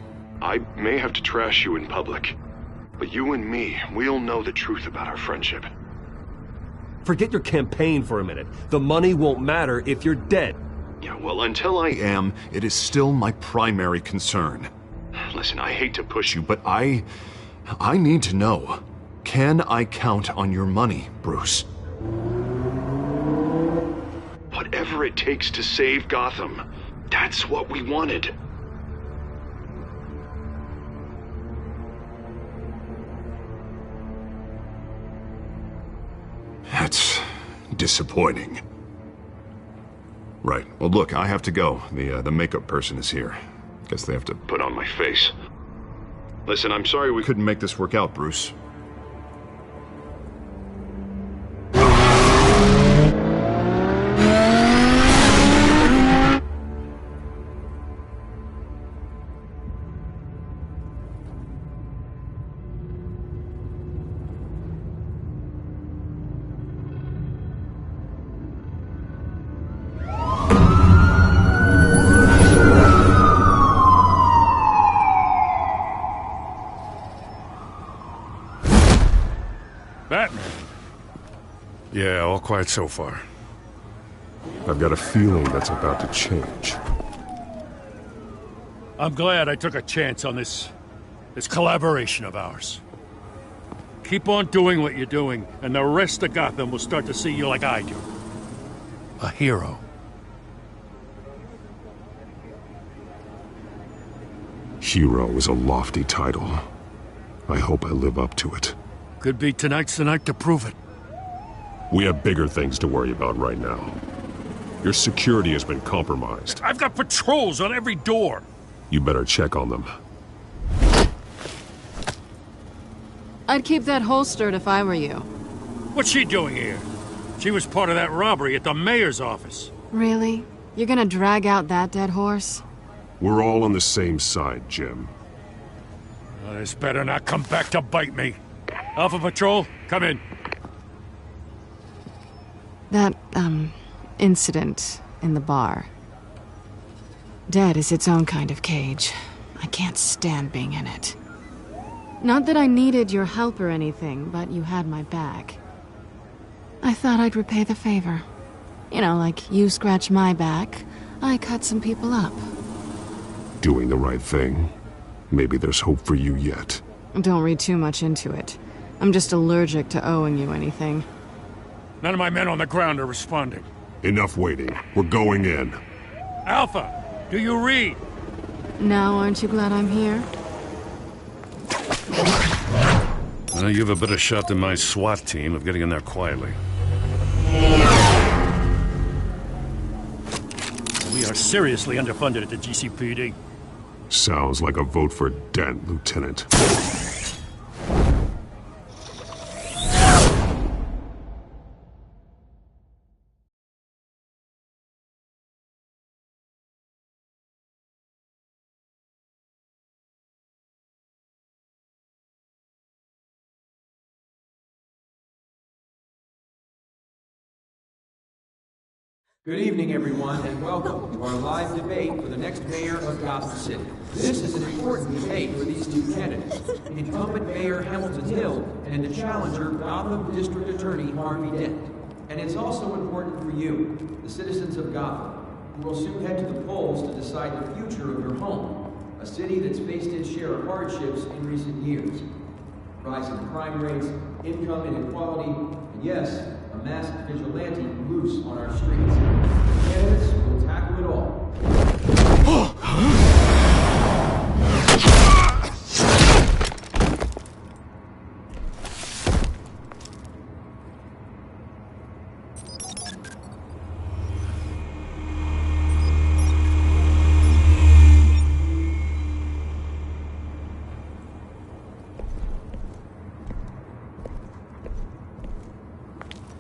I may have to trash you in public, but you and me, we'll know the truth about our friendship. Forget your campaign for a minute. The money won't matter if you're dead. Yeah, well, until I am, it is still my primary concern. Listen, I hate to push you, but I need to know. Can I count on your money, Bruce? Whatever it takes to save Gotham. That's what we wanted. That's disappointing. Right. Well, look, I have to go. The makeup person is here. Guess they have to put on my face. Listen, I'm sorry we couldn't make this work out, Bruce. Yeah, all quiet so far. I've got a feeling that's about to change. I'm glad I took a chance on this collaboration of ours. Keep on doing what you're doing, and the rest of Gotham will start to see you like I do. A hero. Hero is a lofty title. I hope I live up to it. Could be tonight's the night to prove it. We have bigger things to worry about right now. Your security has been compromised. I've got patrols on every door. You better check on them. I'd keep that holstered if I were you. What's she doing here? She was part of that robbery at the mayor's office. Really? You're gonna drag out that dead horse? We're all on the same side, Jim. This better not come back to bite me. Alpha Patrol, come in. That, incident in the bar. Dead is its own kind of cage. I can't stand being in it. Not that I needed your help or anything, but you had my back. I thought I'd repay the favor. You know, like you scratch my back, I cut some people up. Doing the right thing. Maybe there's hope for you yet. Don't read too much into it. I'm just allergic to owing you anything. None of my men on the ground are responding. Enough waiting. We're going in. Alpha, do you read? Now, aren't you glad I'm here? Well, you have a better shot than my SWAT team of getting in there quietly. We are seriously underfunded at the GCPD. Sounds like a vote for Dent, Lieutenant. Good evening, everyone, and welcome to our live debate for the next mayor of Gotham City. This is an important debate for these two candidates, incumbent Mayor Hamilton Hill and the challenger, Gotham District Attorney Harvey Dent. And it's also important for you, the citizens of Gotham, You will soon head to the polls to decide the future of your home, a city that's faced its share of hardships in recent years. Rising crime rates, income inequality, and yes, a masked vigilante loose on our streets. Candidates will tackle it all.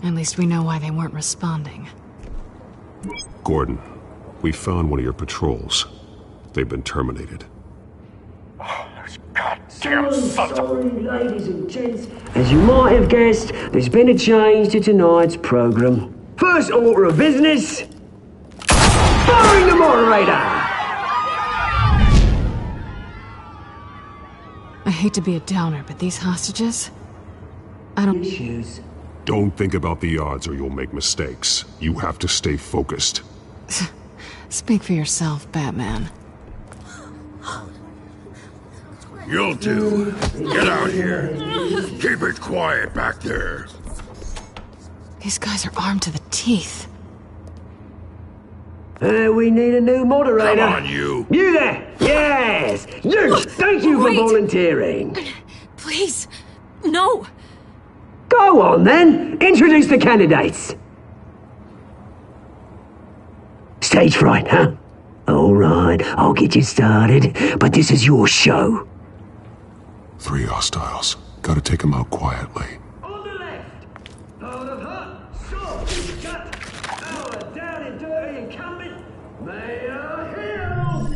At least we know why they weren't responding. Gordon, we found one of your patrols. They've been terminated. Damn sorry, ladies and gents. As you might have guessed, there's been a change to tonight's program. First order of business, firing the moderator! I hate to be a downer, but these hostages... I don't... Issues. Don't think about the odds or you'll make mistakes. You have to stay focused. Speak for yourself, Batman. You'll do. Get out here. Keep it quiet back there. These guys are armed to the teeth. We need a new moderator. Come on, you. You there! Yes! You! Thank you for volunteering. Please, no. Go on, then. Introduce the candidates. Stage fright, huh? All right, I'll get you started, but this is your show. 3 hostiles. Gotta take them out quietly. On the left, out of hut, soft and shut, our down and dirty incumbent, Mayor Hill.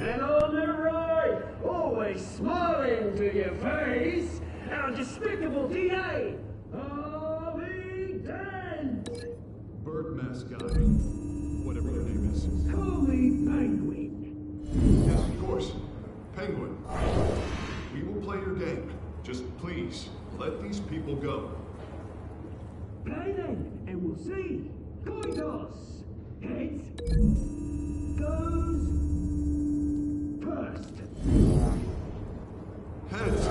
And on the right, always smiling to your face, our despicable DA, Harvey Dent. Bird mascot. Whatever your name is. Call me Penguin. Yes, of course. Penguin. We will play your game. Just please, let these people go. Play then, and we'll see. Coin toss. Heads goes first. Heads.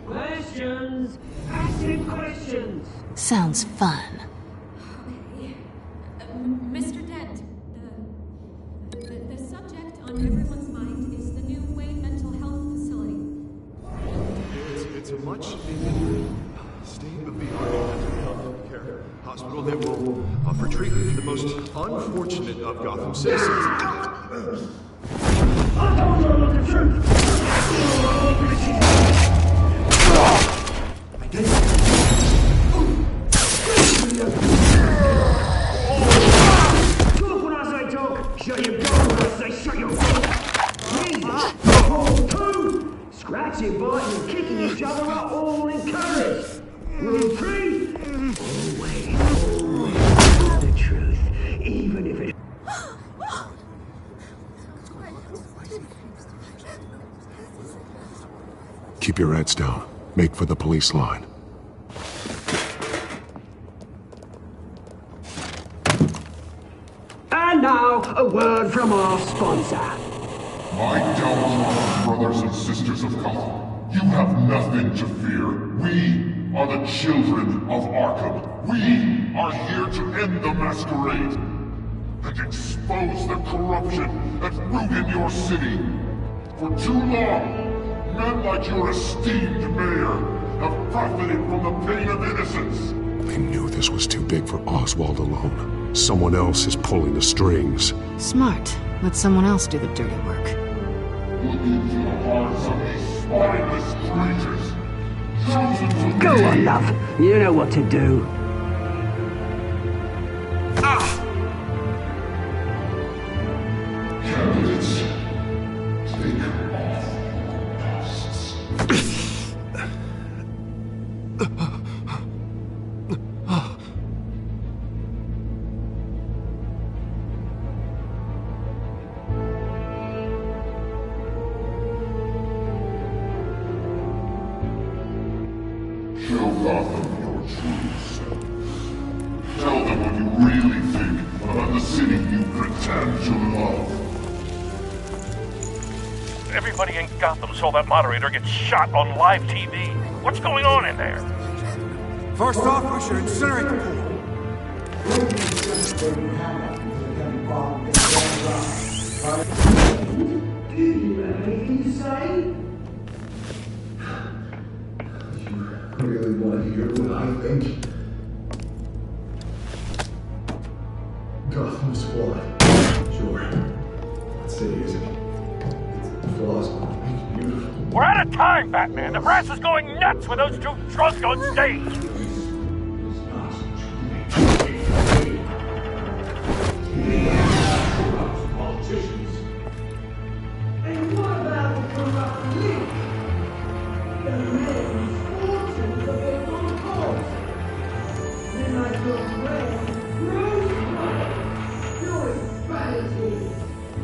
Questions. Asking questions. Sounds fun. Okay. Mr. Dent, the subject on everyone's mind is the new Wayne Mental Health Facility. It's a much needed state-of-the-art mental health care hospital that will offer treatment for the most unfortunate of Gotham citizens. I told you about the truth. Talk when I say talk. Shut your mouth when I say shut your mouth. Easy. 2. Scratching, biting, and kicking each other are all encouraged. Rule 3. Always the truth, even if it... Keep your heads down. Make for the police line. And now, a word from our sponsor. My downtrodden brothers and sisters of Gotham, you have nothing to fear. We are the children of Arkham. We are here to end the masquerade and expose the corruption that's rooted your city. For too long, men like your esteemed mayor have profited from the pain of innocence. They knew this was too big for Oswald alone. Someone else is pulling the strings. Smart. Let someone else do the dirty work. Look into the hearts of these spineless creatures. Chosen to Go on, love. You know what to do. Candidates, take off your masks. Show Gotham your true self. Tell them what you really think but on the city you pretend to love. Everybody in Gotham saw that moderator get shot on live TV. What's going on in there? First off, we should incinerate the pool. Do you have anything to say? You really want to hear what I think? Gotham's flawed. Sure. That city isn't. Its flaws make it beautiful. We're out of time, Batman. The press is going nuts with those two drunks on stage. Politicians. And what about the corrupt elite? The men's fortunes of their own cause. Then I got red, rose money. You're vanity.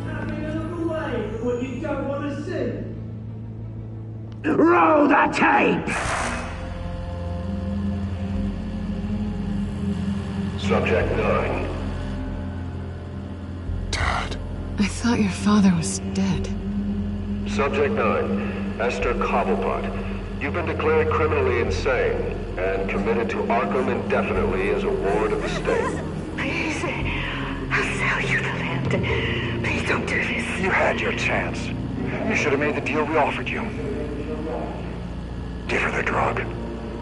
Having a look away from what you don't want to see. Roll the tape! Subject 9. I thought your father was dead. Subject 9, Esther Cobblepot. You've been declared criminally insane and committed to Arkham indefinitely as a ward of the state. Please, I'll sell you the land. Please don't do this. You had your chance. You should have made the deal we offered you. Give her the drug.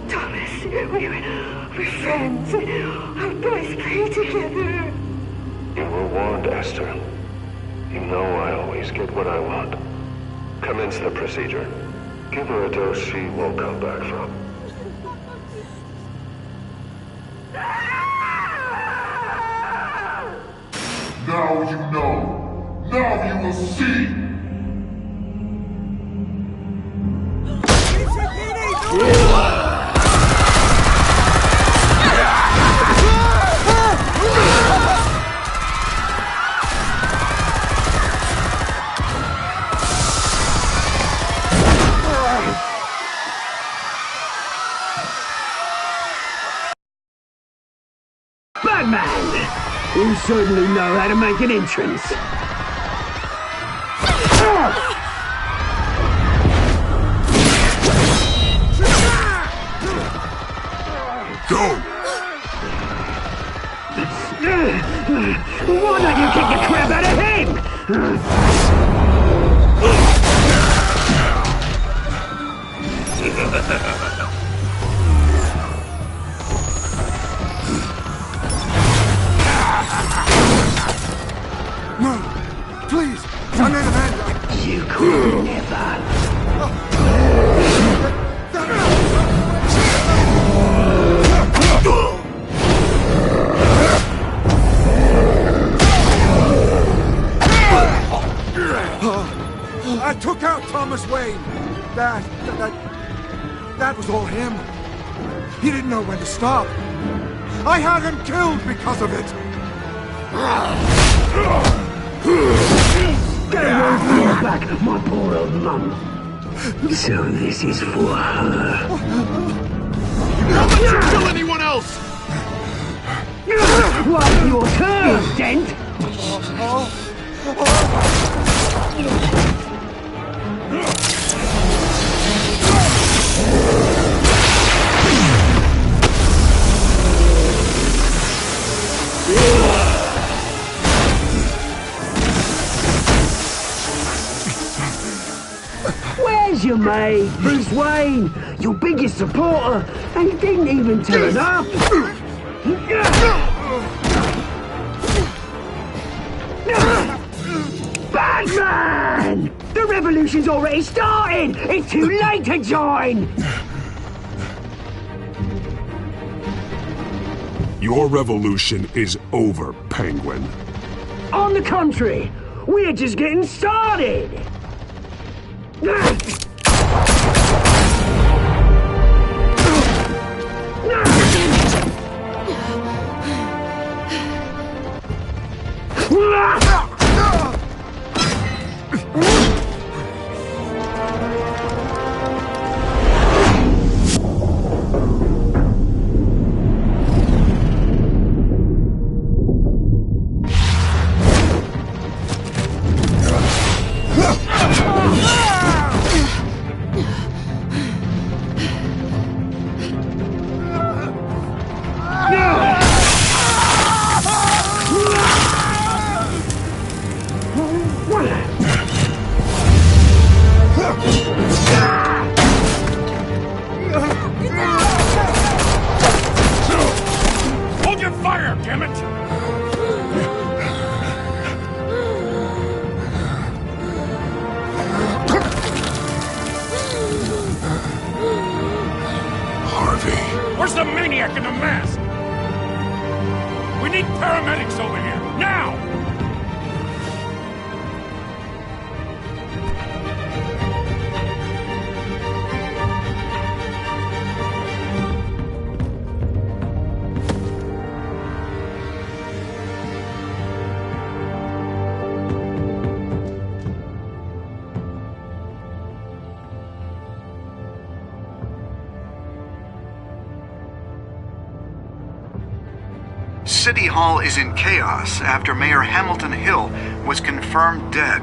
Thomas, we're friends. Our boys play together. You were warned, Esther. You know I always get what I want. Commence the procedure. Give her a dose she won't come back from. Now you know. Now you will see. Batman! You certainly know how to make an entrance. Go! Why don't you kick the crap out of him? No! Please! I'm in a man! You could never. I took out Thomas Wayne. That was all him. He didn't know when to stop. I had him killed because of it. Get away from your back, my poor old mum. So this is for her. Don't let you kill anyone else! What's your turn, Dent? Where's your mate, Bruce Wayne? Your biggest supporter, and he didn't even turn up. Batman! The revolution's already started! It's too late to join! Your revolution is over, Penguin. On the contrary, we're just getting started! Where's the maniac in the mask? We need paramedics over here, now! City Hall is in chaos after Mayor Hamilton Hill was confirmed dead.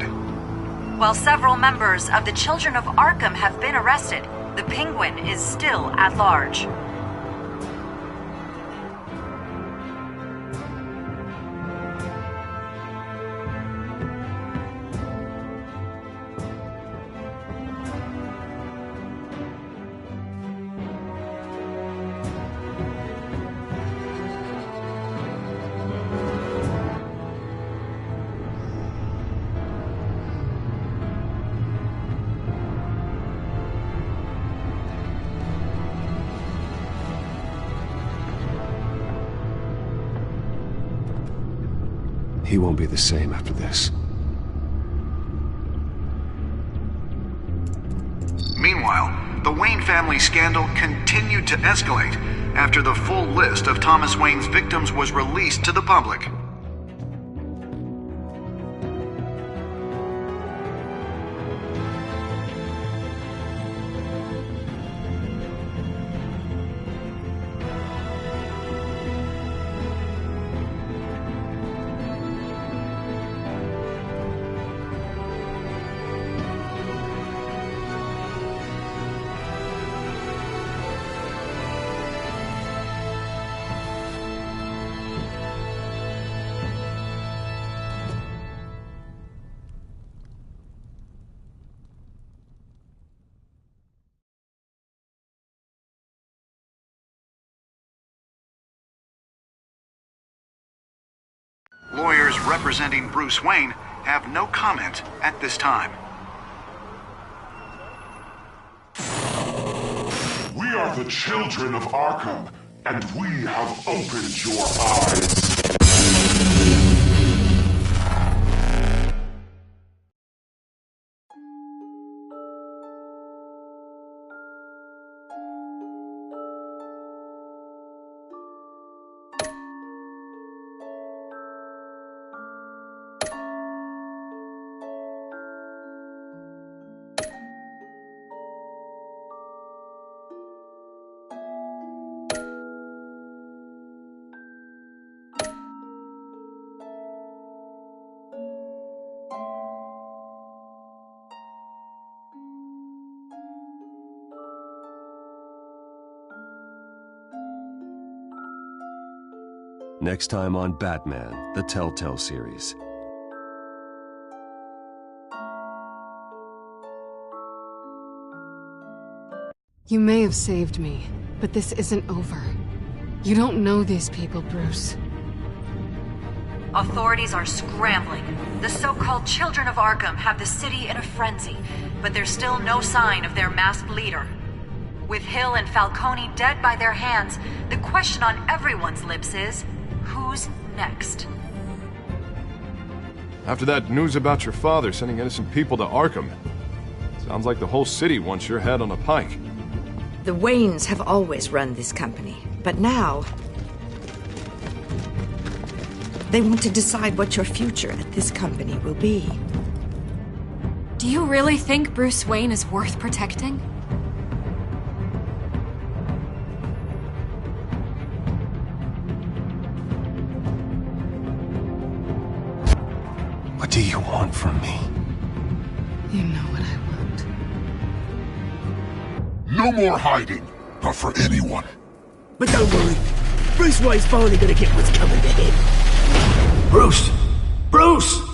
While several members of the Children of Arkham have been arrested, the Penguin is still at large. He won't be the same after this. Meanwhile, the Wayne family scandal continued to escalate after the full list of Thomas Wayne's victims was released to the public. Lawyers representing Bruce Wayne have no comment at this time. We are the children of Arkham, and we have opened your eyes. Next time on Batman, the Telltale series. You may have saved me, but this isn't over. You don't know these people, Bruce. Authorities are scrambling. The so-called Children of Arkham have the city in a frenzy, but there's still no sign of their masked leader. With Hill and Falcone dead by their hands, the question on everyone's lips is, who's next? After that news about your father sending innocent people to Arkham, sounds like the whole city wants your head on a pike. The Waynes have always run this company, but now they want to decide what your future at this company will be. Do you really think Bruce Wayne is worth protecting? What do you want from me? You know what I want. No more hiding, not for anyone. But don't worry, Bruce Wayne's finally gonna get what's coming to him. Bruce! Bruce!